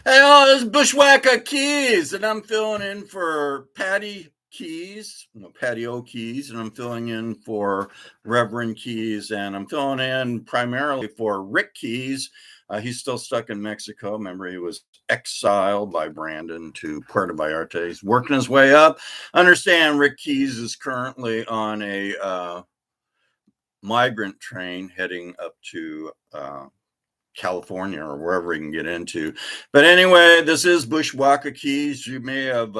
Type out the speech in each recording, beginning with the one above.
Hey, this is Bushwhacka Keyes, and I'm filling in for Paddy Keyes, Paddy O. Keyes, and I'm filling in for Reverend Keyes, and I'm filling in primarily for Rick Keyes. He's still stuck in Mexico. Remember, he was exiled by Brandon to Puerto Vallarta. He's working his way up. Understand Rick Keyes is currently on a migrant train heading up to California or wherever he can get into. But anyway, this is Bushwhacka Keyes. You may have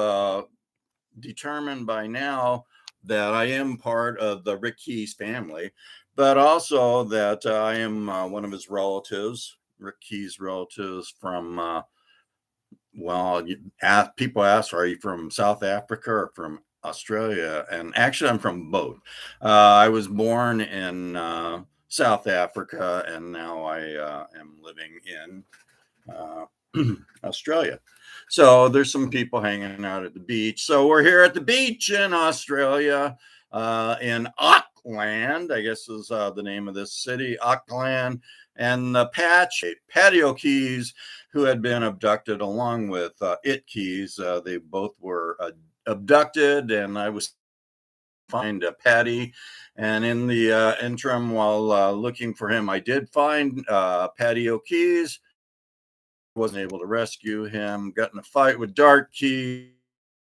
determined by now that I am part of the Rick Keyes family, but also that I am one of his relatives, Rick Keyes' relatives from, people ask, are you from South Africa or from Australia? And actually, I'm from both. I was born in South Africa, and now I am living in Australia. So there's some people hanging out at the beach. So we're here at the beach in Australia, in Auckland, I guess is the name of this city, Auckland, and the Paddy Keyes, who had been abducted along with Keyes. They both were abducted, and I was find Paddy. And in the interim, while looking for him, I did find Paddy Keyes. Wasn't able to rescue him. Got in a fight with Dark Key.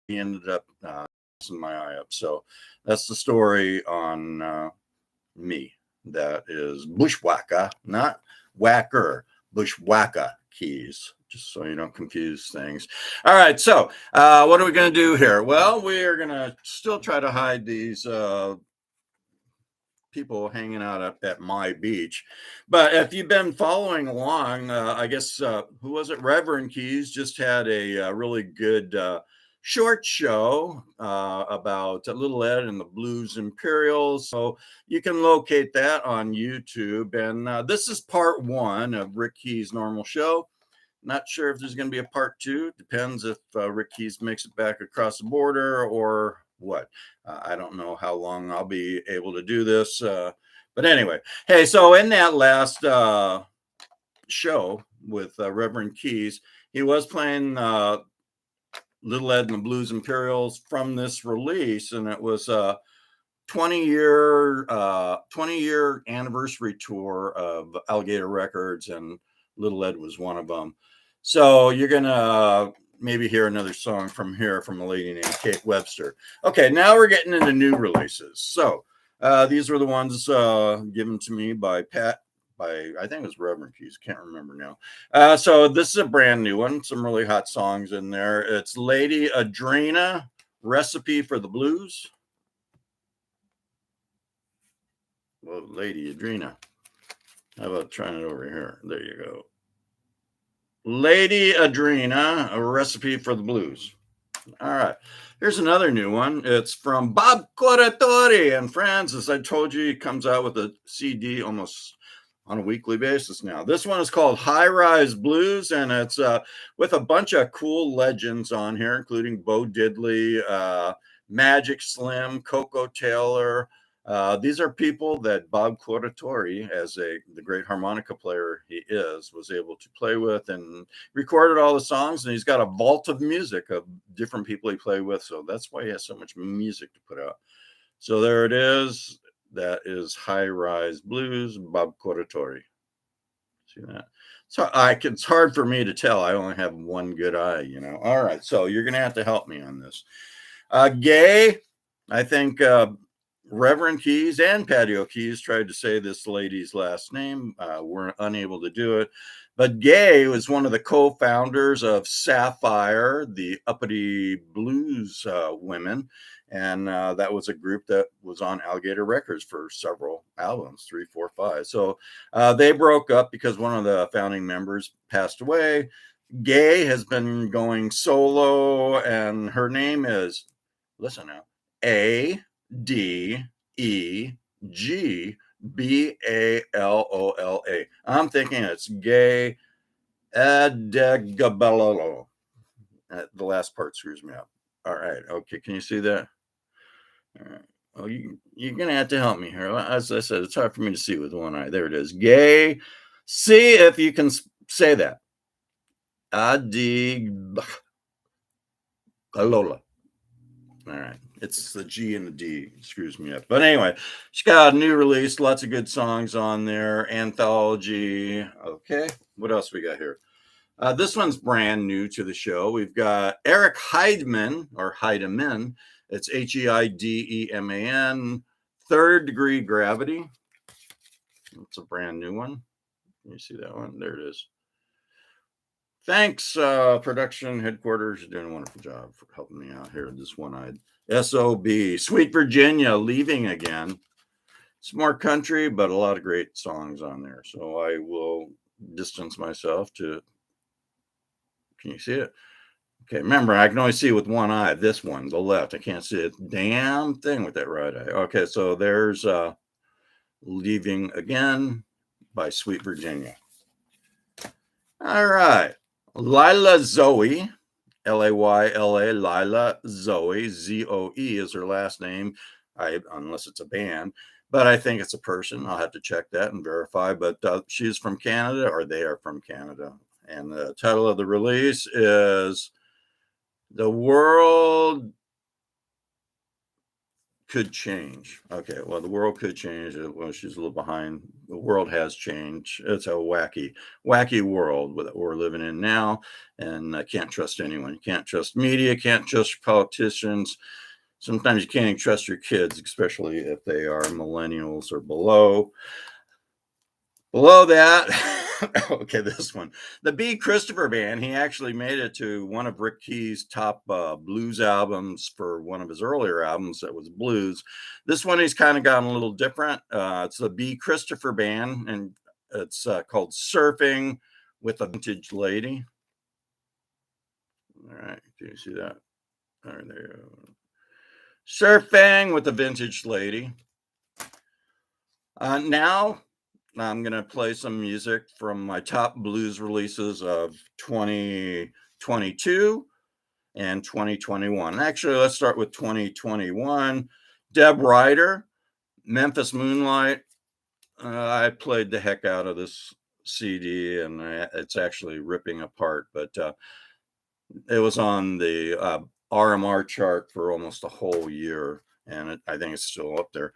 He ended up messing my eye up. So that's the story on me. That is Bushwhacka, not whacker. Bushwhacka Keyes, just so you don't confuse things. All right, so what are we going to do here? Well, we are going to still try to hide these people hanging out at my beach. But if you've been following along, I guess, who was it? Reverend Keyes just had a really good short show about Little Ed and the Blues Imperials. So you can locate that on YouTube. And this is part one of Rick Keyes' normal show. Not sure if there's going to be a part two. Depends if Rick Keyes makes it back across the border or what. I don't know how long I'll be able to do this. But anyway, hey, so in that last show with Reverend Keyes, he was playing Little Ed and the Blues Imperials from this release, and it was a 20-year anniversary tour of Alligator Records, and Little Ed was one of them. So you're gonna maybe hear another song from here from a lady named Kate Webster. Okay, now we're getting into new releases. So these were the ones given to me by I think it was Reverend Keyes, can't remember now. So this is a brand new one, some really hot songs in there. It's Lady Adrena, Recipe for the Blues. Well, Lady Adrena. How about trying it over here? There you go. Lady Adrena, a Recipe for the Blues. All right. Here's another new one. It's from Bob Corritore and friends. As I told you, he comes out with a CD almost on a weekly basis now. This one is called High Rise Blues, and it's with a bunch of cool legends on here, including Bo Diddley, Magic Slim, Coco Taylor. These are people that Bob Corritore, as the great harmonica player he is, was able to play with and recorded all the songs. And he's got a vault of music of different people he played with. So that's why he has so much music to put out. So there it is. That is High Rise Blues, Bob Corritore. See that? So it's hard for me to tell. I only have one good eye, you know. All right. So you're going to have to help me on this. Gay, I think Reverend Keyes and Paddy Keyes tried to say this lady's last name. We're unable to do it. But Gay was one of the co-founders of Sapphire, the uppity blues women. And that was a group that was on Alligator Records for several albums, 3, 4, 5. So they broke up because one of the founding members passed away. Gay has been going solo, and her name is, listen now, Adegballola. I'm thinking it's Gay Adegballola. The last part screws me up. All right. Okay. Can you see that? All right. Well, you're going to have to help me here. As I said, it's hard for me to see with one eye. There it is. Gay. See if you can say that. Adi Alola. All right. It's the G and the D. Screws me up. But anyway, she's got a new release, lots of good songs on there, anthology. Okay. What else we got here? This one's brand new to the show. We've got Eric Heidemann, or Heidemann. It's Heideman, Third Degree Gravity. It's a brand new one. Can you see that one? There it is. Thanks, production headquarters. You're doing a wonderful job for helping me out here. This one-eyed SOB, Sweet Virginia, Leaving Again. It's more country, but a lot of great songs on there. So I will distance myself to. Can you see it? Okay, remember, I can only see with one eye. This one, the left. I can't see a damn thing with that right eye. Okay, so there's Leaving Again by Sweet Virginia. All right. Lila Zoe, Layla, Lila Zoe, Zoe is her last name, unless it's a band, but I think it's a person. I'll have to check that and verify. But she's from Canada, or they are from Canada. And the title of the release is The World Could Change. Okay, well, the world could change. Well, she's a little behind. The world has changed. It's a wacky world that we're living in now, and I can't trust anyone. You can't trust media, can't trust politicians. Sometimes you can't even trust your kids, especially if they are millennials or below. Below that, okay, this one. The B. Christopher Band, he actually made it to one of Rick Keyes' top blues albums for one of his earlier albums that was blues. This one, he's kind of gotten a little different. It's the B. Christopher Band, and it's called Surfing with a Vintage Lady. All right, can you see that? All right, there you go. Surfing with a Vintage Lady. Now, I'm going to play some music from my top blues releases of 2022 and 2021. Actually, let's start with 2021. Deb Ryder, Memphis Moonlight. I played the heck out of this CD, and it's actually ripping apart, but it was on the RMR chart for almost a whole year, and I think it's still up there.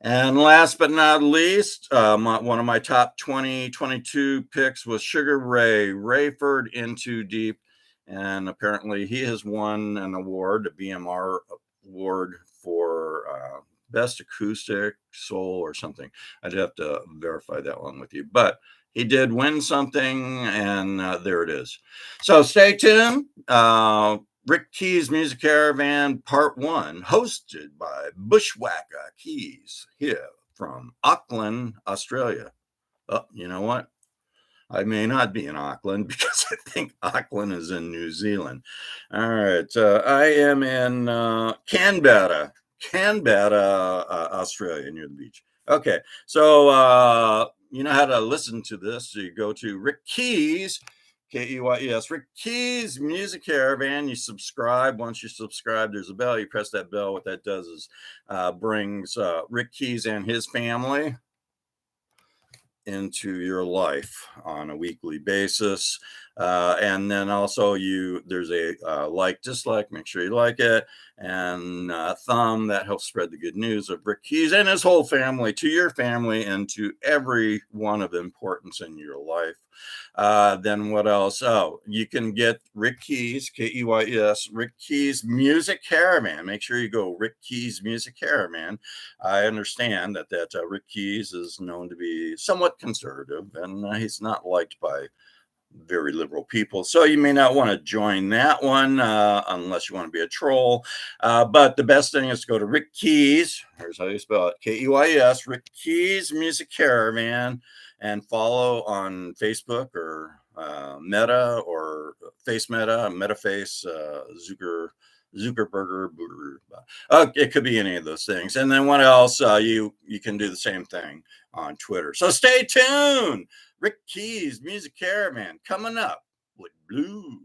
And last but not least, one of my top 2022 picks was Sugar Ray, Rayford In Too Deep. And apparently he has won an award, a BMR award for Best Acoustic Soul or something. I'd have to verify that one with you. But he did win something, and there it is. So stay tuned. Rick Keyes Music Caravan Part 1, hosted by Bushwhacka Keyes, here from Auckland, Australia. Oh, you know what? I may not be in Auckland because I think Auckland is in New Zealand. All right. I am in Canberra, Australia, near the beach. Okay. So you know how to listen to this. So you go to Rick Keyes, Keyes, Rick Keyes Music Caravan. You subscribe. Once you subscribe, there's a bell. You press that bell. What that does is brings Rick Keyes and his family into your life on a weekly basis. And then also there's a like, dislike, make sure you like it, and thumb, that helps spread the good news of Rick Keyes and his whole family to your family and to everyone of importance in your life. Then what else? Oh, you can get Rick Keyes, Keyes, Rick Keyes Music Caravan. Make sure you go Rick Keyes Music Caravan. I understand that Rick Keyes is known to be somewhat conservative, and he's not liked by very liberal people. So you may not want to join that one unless you want to be a troll. But the best thing is to go to Rick Keyes. Here's how you spell it. Keyes, Rick Keyes Music Caravan, and follow on Facebook or Meta or Face Meta, MetaFace, Zuckerberger. It could be any of those things. And then what else? You can do the same thing on Twitter. So stay tuned. Rick Keyes Music Caravan coming up with blues.